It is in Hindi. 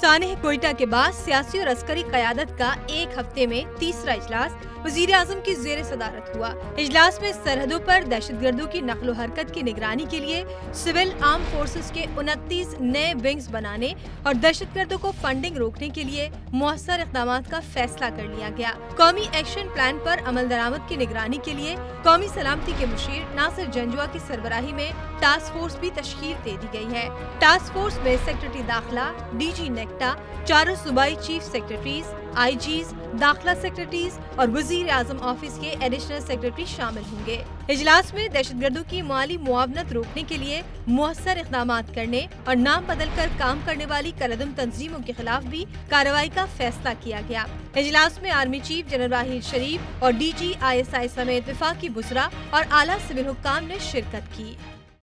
सानेह कोयटा के बाद सियासी और अस्करी क़यादत का एक हफ्ते में तीसरा इजलास वज़ीर-ए-आज़म की ज़ेर सदारत हुआ। इजलास में सरहदों पर दहशतगर्दों की नक़्ल हरकत की निगरानी के लिए सिविल आर्म फोर्सेस के 29 नए विंग्स बनाने और दहशतगर्दों को फंडिंग रोकने के लिए मुअस्सर इक़दामात का फैसला कर लिया गया। कौमी एक्शन प्लान पर अमल दरामद की निगरानी के लिए कौमी सलामती के मुशीर नासिर जंजुआ की सरबराही में टास्क फोर्स भी तश्कील दे दी गई है। टास्क फोर्स में सेक्रेटरी दाखिला, DG नेक्टा, चारों सूबाई चीफ सेक्रेटरीज, IGs, दाखिला सेक्रेटरीज और वज़ीर-ए-आज़म ऑफिस के एडिशनल सेक्रेटरी शामिल होंगे। इजलास में दहशतगर्दों की माली मुआवनत रोकने के लिए मुअस्सर इक़दामात करने और नाम बदल कर काम करने वाली कलअदम तंजीमों के खिलाफ भी कार्रवाई का फैसला किया गया। इजलास में आर्मी चीफ जनरल वाहिद शरीफ और DG ISI समेत वफाकी बुज़रा और आला सिविल हुक्काम ने शिरकत की।